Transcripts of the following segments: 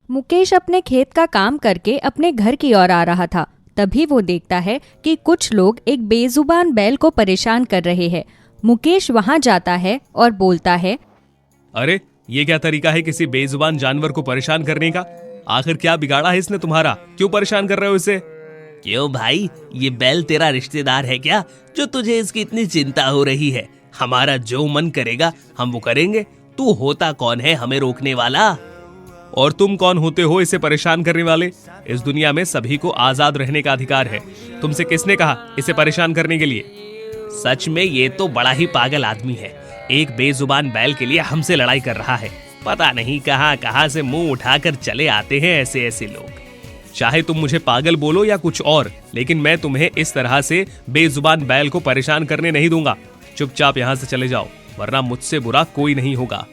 मुकेश अपने खेत का काम करके अपने घर की ओर आ रहा था। तभी वो देखता है कि कुछ लोग एक बेजुबान बैल को परेशान कर रहे हैं। मुकेश वहां जाता है और बोलता है, अरे ये क्या तरीका है किसी बेजुबान जानवर को परेशान करने का? आखिर क्या बिगाड़ा है इसने तुम्हारा? क्यों परेशान कर रहे हो इसे? क्यों भाई, ये बैल तेरा रिश्तेदार है क्या, जो तुझे इसकी इतनी चिंता हो रही है? हमारा जो मन करेगा हम वो करेंगे। तू होता कौन है हमें रोकने वाला? और तुम कौन होते हो इसे परेशान करने वाले? इस दुनिया में सभी को आजाद रहने का अधिकार है। तुमसे किसने कहा इसे परेशान करने के लिए? सच में ये तो बड़ा ही पागल आदमी है। एक बेजुबान बैल के लिए हमसे लड़ाई कर रहा है। पता नहीं कहां कहां से मुंह उठाकर चले आते हैं ऐसे ऐसे लोग। चाहे तुम मुझे पागल बोलो या कुछ और, लेकिन मैं तुम्हें इस तरह से बेजुबान बैल को परेशान करने नहीं दूंगा। चुपचाप यहाँ से चले जाओ, वरना मुझसे बुरा कोई नहीं होगा।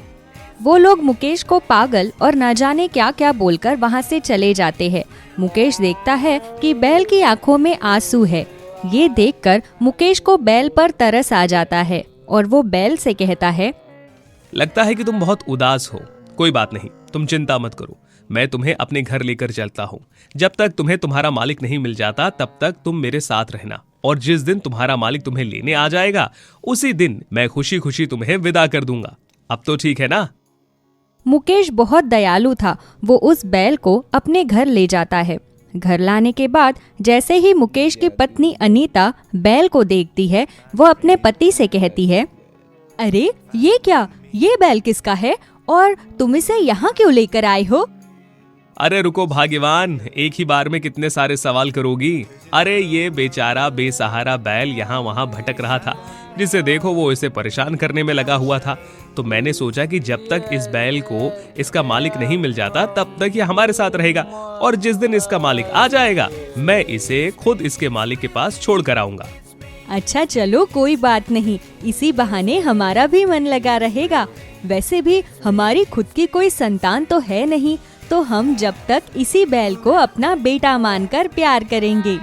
वो लोग मुकेश को पागल और न जाने क्या क्या बोलकर वहां से चले जाते हैं। मुकेश देखता है कि बैल की आंखों में आंसू है। ये देखकर मुकेश को बैल पर तरस आ जाता है और वो बैल से कहता है, लगता है कि तुम बहुत उदास हो। कोई बात नहीं, तुम चिंता मत करो। मैं तुम्हें अपने घर लेकर चलता हूँ। जब तक तुम्हें तुम्हारा मालिक नहीं मिल जाता तब तक तुम मेरे साथ रहना, और जिस दिन तुम्हारा मालिक तुम्हें लेने आ जाएगा उसी दिन मैं खुशी खुशी तुम्हें विदा कर दूंगा। अब तो ठीक है ना? मुकेश बहुत दयालु था। वो उस बैल को अपने घर ले जाता है। घर लाने के बाद जैसे ही मुकेश की पत्नी अनीता बैल को देखती है, वो अपने पति से कहती है, अरे ये क्या, ये बैल किसका है और तुम इसे यहाँ क्यों लेकर आए हो? अरे रुको भाग्यवान, एक ही बार में कितने सारे सवाल करोगी? अरे ये बेचारा बेसहारा बैल यहाँ वहाँ भटक रहा था। जिसे देखो वो इसे परेशान करने में लगा हुआ था। तो मैंने सोचा कि जब तक इस बैल को इसका मालिक नहीं मिल जाता तब तक ये हमारे साथ रहेगा, और जिस दिन इसका मालिक आ जाएगा मैं इसे खुद इसके मालिक के पास छोड़ कर आऊंगा। अच्छा चलो कोई बात नहीं, इसी बहाने हमारा भी मन लगा रहेगा। वैसे भी हमारी खुद की कोई संतान तो है नहीं, तो हम जब तक इसी बैल को अपना बेटा मानकर प्यार करेंगे।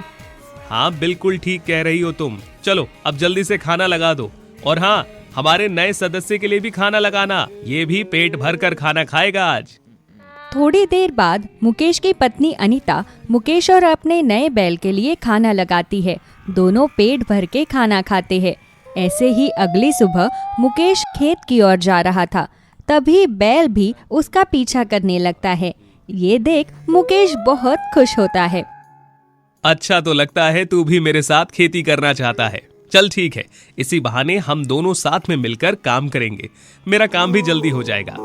हाँ बिल्कुल ठीक कह रही हो तुम। चलो अब जल्दी से खाना लगा दो, और हाँ हमारे नए सदस्य के लिए भी खाना लगाना। ये भी पेट भर कर खाना खाएगा आज। थोड़ी देर बाद मुकेश की पत्नी अनीता मुकेश और अपने नए बैल के लिए खाना लगाती है। दोनों पेट भर के खाना खाते हैं। ऐसे ही अगली सुबह मुकेश खेत की ओर जा रहा था। तभी बैल भी उसका पीछा करने लगता है। ये देख मुकेश बहुत खुश होता है। अच्छा तो लगता है तू भी मेरे साथ खेती करना चाहता है। चल ठीक है, इसी बहाने हम दोनों साथ में मिलकर काम करेंगे। मेरा काम भी जल्दी हो जाएगा।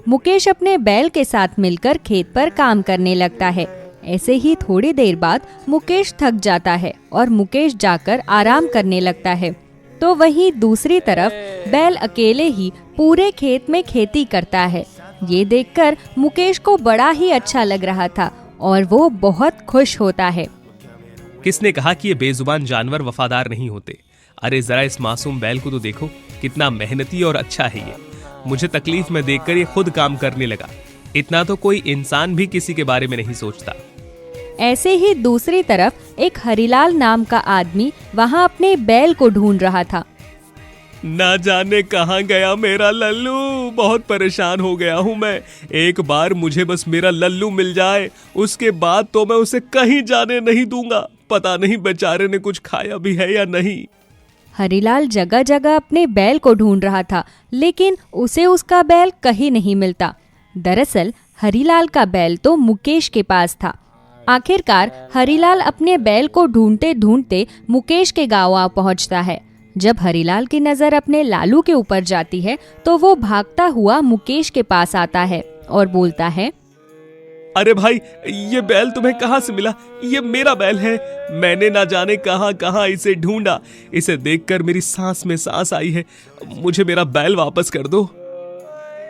मुकेश अपने बैल के साथ मिलकर खेत पर काम करने लगता है। ऐसे ही थोड़ी देर बाद मुकेश थक जाता है और मुकेश जाकर आराम करने लगता है। तो वहीं दूसरी तरफ बैल अकेले ही पूरे खेत में खेती करता है। ये देखकर मुकेश को बड़ा ही अच्छा लग रहा था और वो बहुत खुश होता है। किसने कहा कि ये बेजुबान जानवर वफादार नहीं होते? अरे जरा इस मासूम बैल को तो देखो, कितना मेहनती और अच्छा है ये। मुझे तकलीफ में देखकर ये खुद काम करने लगा। इतना तो कोई इंसान भी किसी के बारे में नहीं सोचता। ऐसे ही दूसरी तरफ एक हरिलाल नाम का आदमी वहां अपने बैल को ढूंढ रहा था। ना जाने कहां गया मेरा लल्लू, बहुत परेशान हो गया हूं मैं। एक बार मुझे बस मेरा लल्लू मिल जाए, उसके बाद तो मैं उसे कहीं जाने नहीं दूंगा। पता नहीं बेचारे ने कुछ खाया भी है या नहीं। हरिलाल जगह जगह अपने बैल को ढूंढ रहा था, लेकिन उसे उसका बैल कहीं नहीं मिलता। दरअसल हरिलाल का बैल तो मुकेश के पास था। आखिरकार हरिलाल अपने बैल को ढूंढते ढूंढते मुकेश के गांव आ पहुंचता है। जब हरिलाल की नजर अपने लालू के ऊपर जाती है तो वो भागता हुआ मुकेश के पास आता है और बोलता है, अरे भाई ये बैल तुम्हें कहां से मिला? ये मेरा बैल है। मैंने ना जाने कहां कहां इसे ढूंढा। इसे देखकर मेरी सांस में सांस आई है। मुझे मेरा बैल वापस कर दो।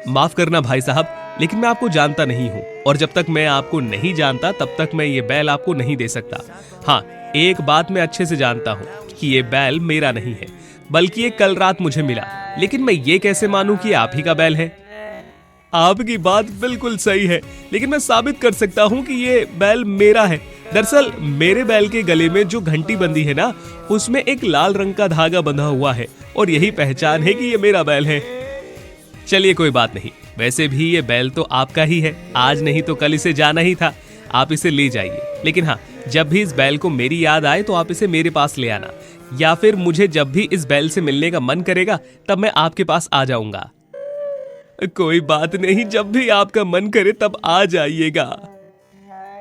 माफ करना भाई साहब, लेकिन मैं आपको जानता नहीं हूँ, और जब तक मैं आपको नहीं जानता तब तक मैं ये बैल आपको नहीं दे सकता। हाँ, एक बात मैं अच्छे से जानता हूँ कि ये बैल मेरा नहीं है, बल्कि ये कल रात मुझे मिला। लेकिन मैं ये कैसे मानूं कि आप ही का बैल है? आपकी बात बिल्कुल सही है, लेकिन मैं साबित कर सकता हूँ कि ये बैल मेरा है। दरअसल मेरे बैल के गले में जो घंटी बंधी है ना, उसमें एक लाल रंग का धागा बंधा हुआ है, और यही पहचान है कि ये मेरा बैल है। चलिए कोई बात नहीं, वैसे भी ये बैल तो आपका ही है, आज नहीं तो कल इसे जाना ही था। आप इसे ले जाइए, लेकिन हाँ, जब भी इस बैल को मेरी याद आए तो आप इसे मेरे पास ले आना, या फिर मुझे जब भी इस बैल से मिलने का मन करेगा तब मैं आपके पास आ जाऊंगा। कोई बात नहीं, जब भी आपका मन करे तब आ जाइएगा।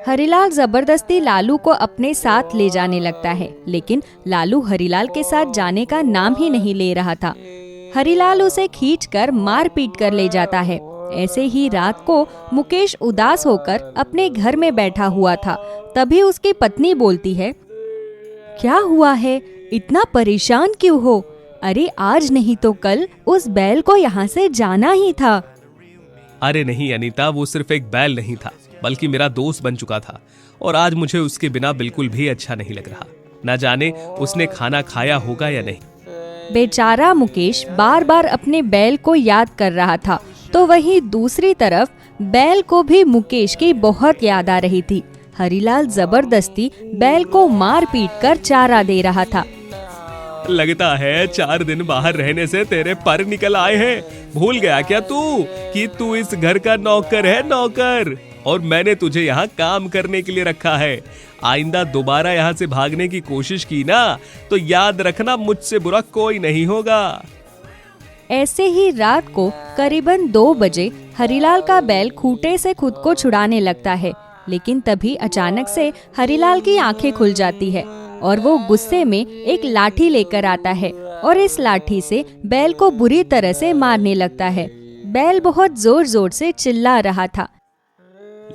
हरिलाल जबरदस्ती लालू को अपने साथ ले जाने लगता है, लेकिन लालू हरिलाल के साथ जाने का नाम ही नहीं ले रहा था। हरिलाल उसे खींचकर मार पीट कर ले जाता है। ऐसे ही रात को मुकेश उदास होकर अपने घर में बैठा हुआ था। तभी उसकी पत्नी बोलती है, क्या हुआ है, इतना परेशान क्यों हो? अरे आज नहीं तो कल उस बैल को यहाँ से जाना ही था। अरे नहीं अनीता, वो सिर्फ एक बैल नहीं था, बल्कि मेरा दोस्त बन चुका था, और आज मुझे उसके बिना बिल्कुल भी अच्छा नहीं लग रहा। न जाने उसने खाना खाया होगा या नहीं। बेचारा मुकेश बार बार अपने बैल को याद कर रहा था, तो वहीं दूसरी तरफ बैल को भी मुकेश की बहुत याद आ रही थी। हरिलाल जबरदस्ती बैल को मार पीट कर चारा दे रहा था। लगता है 4 दिन बाहर रहने से तेरे पर निकल आए हैं। भूल गया क्या तू कि तू इस घर का नौकर है, नौकर, और मैंने तुझे यहाँ काम करने के लिए रखा है। आइंदा दोबारा यहाँ से भागने की कोशिश की ना तो याद रखना, मुझसे बुरा कोई नहीं होगा। ऐसे ही रात को करीबन 2 बजे हरिलाल का बैल खूंटे से खुद को छुड़ाने लगता है, लेकिन तभी अचानक से हरिलाल की आंखें खुल जाती है और वो गुस्से में एक लाठी लेकर आता है और इस लाठी से बैल को बुरी तरह से मारने लगता है। बैल बहुत जोर जोर से चिल्ला रहा था।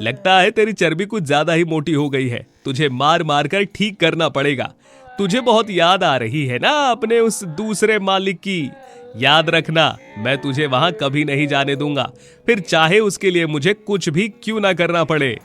लगता है तेरी चर्बी कुछ ज्यादा ही मोटी हो गई है, तुझे मार मार कर ठीक करना पड़ेगा। तुझे बहुत याद आ रही है ना अपने उस दूसरे मालिक की। याद रखना, मैं तुझे वहां कभी नहीं जाने दूंगा, फिर चाहे उसके लिए मुझे कुछ भी क्यों ना करना पड़े।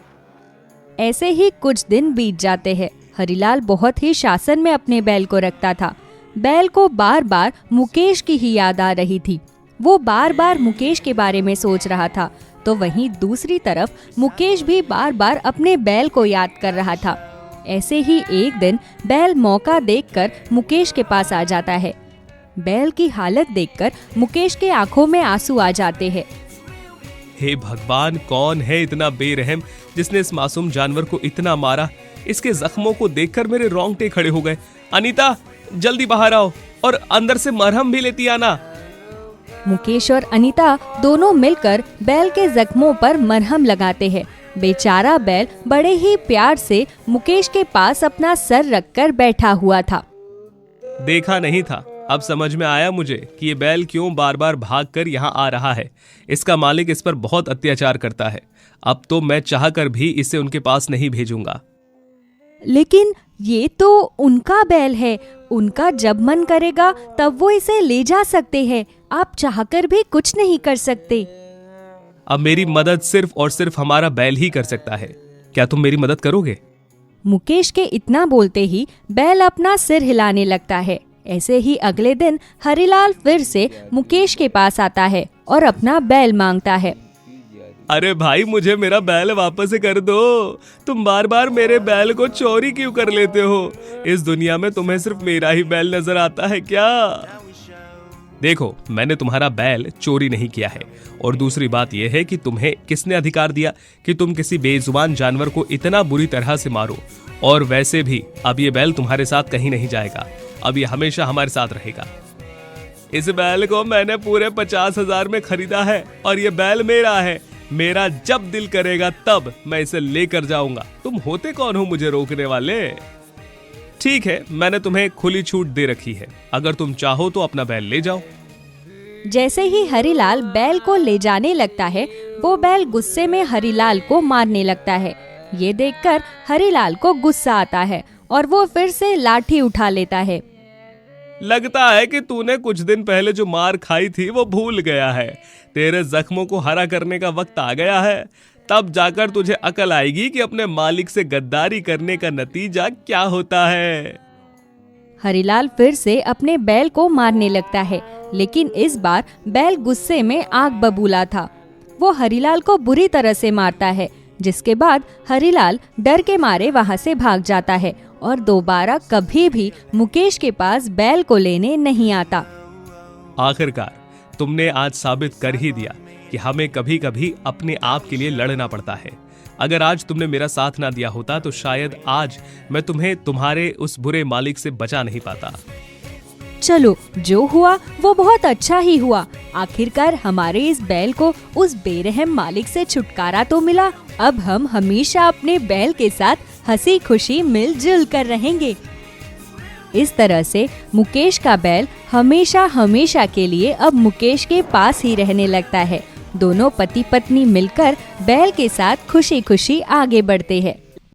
ऐसे ही कुछ दिन बीत जाते हैं। हरिलाल बहुत ही शासन में अपने बैल को रखता था। बैल को बार बार मुकेश की ही याद आ रही थी। वो बार बार मुकेश के बारे में सोच रहा था, तो वहीं दूसरी तरफ मुकेश भी बार बार अपने बैल को याद कर रहा था। ऐसे ही एक दिन बैल मौका देखकर मुकेश के पास आ जाता है। बैल की हालत देखकर मुकेश के आंखों में आंसू आ जाते हैं। हे भगवान, कौन है इतना बेरहम जिसने इस मासूम जानवर को इतना मारा? इसके जख्मों को देखकर मेरे रोंगटे खड़े हो गए। अनीता, जल्दी बाहर आओ और अंदर से मरहम भी लेती आना। मुकेश और अनीता दोनों मिलकर बैल के जख्मों पर मरहम लगाते हैं। बेचारा बैल बड़े ही प्यार से मुकेश के पास अपना सर रखकर बैठा हुआ था। देखा नहीं था, अब समझ में आया मुझे कि ये बैल क्यों बार बार भागकर यहाँ आ रहा है। इसका मालिक इस पर बहुत अत्याचार करता है। अब तो मैं चाहकर भी इसे उनके पास नहीं भेजूंगा। लेकिन ये तो उनका बैल है, उनका जब मन करेगा तब वो इसे ले जा सकते हैं। आप चाहकर भी कुछ नहीं कर सकते। अब मेरी मदद सिर्फ और सिर्फ हमारा बैल ही कर सकता है। क्या तुम मेरी मदद करोगे? मुकेश के इतना बोलते ही बैल अपना सिर हिलाने लगता है। ऐसे ही अगले दिन हरिलाल फिर से मुकेश के पास आता है और अपना बैल मांगता है। अरे भाई, मुझे मेरा बैल वापस कर दो। तुम बार बार मेरे बैल को चोरी क्यों कर लेते हो? इस दुनिया में तुम्हें सिर्फ मेरा ही बैल नजर आता है क्या? देखो, मैंने तुम्हारा बैल चोरी नहीं किया है, और दूसरी बात यह है कि तुम्हें किसने अधिकार दिया कि तुम किसी बेजुबान जानवर को इतना बुरी तरह से मारो? और वैसे भी अब ये बैल तुम्हारे साथ कहीं नहीं जाएगा, अब ये हमेशा हमारे साथ रहेगा। इस बैल को मैंने पूरे 50,000 में खरीदा है और ये बैल मेरा है। मेरा जब दिल करेगा तब मैं इसे लेकर जाऊंगा। तुम होते कौन हो मुझे रोकने वाले? ठीक है, मैंने तुम्हें खुली छूट दे रखी है। अगर तुम चाहो तो अपना बैल ले जाओ। जैसे ही हरिलाल बैल को ले जाने लगता है, वो बैल गुस्से में हरिलाल को मारने लगता है। ये देखकर हरिलाल को गुस्सा आता है और वो फिर से लाठी उठा लेता है। लगता है कि तूने कुछ दिन पहले जो मार खाई थी वो भूल गया है। तेरे जख्मों को हरा करने का वक्त आ गया है। तब जाकर तुझे अकल आएगी कि अपने मालिक से गद्दारी करने का नतीजा क्या होता है। हरिलाल फिर से अपने बैल को मारने लगता है, लेकिन इस बार बैल गुस्से में आग बबूला था। वो हरिलाल को बुरी तरह से मारता है, जिसके बाद हरिलाल डर के मारे वहां से भाग जाता है और दोबारा कभी भी मुकेश के पास बैल को लेने नहीं आता। आखिरकार तुमने आज साबित कर ही दिया कि हमें कभी कभी अपने आप के लिए लड़ना पड़ता है। अगर आज तुमने मेरा साथ ना दिया होता तो शायद आज मैं तुम्हें तुम्हारे उस बुरे मालिक से बचा नहीं पाता। चलो, जो हुआ वो बहुत अच्छा ही हुआ। आखिरकार हमारे इस बैल को उस बेरहम मालिक से छुटकारा तो मिला। अब हम हमेशा अपने बैल के साथ हंसी खुशी मिलजुल कर रहेंगे। इस तरह से मुकेश का बैल हमेशा हमेशा के लिए अब मुकेश के पास ही रहने लगता है। दोनों पति पत्नी मिलकर बैल के साथ खुशी खुशी आगे बढ़ते हैं।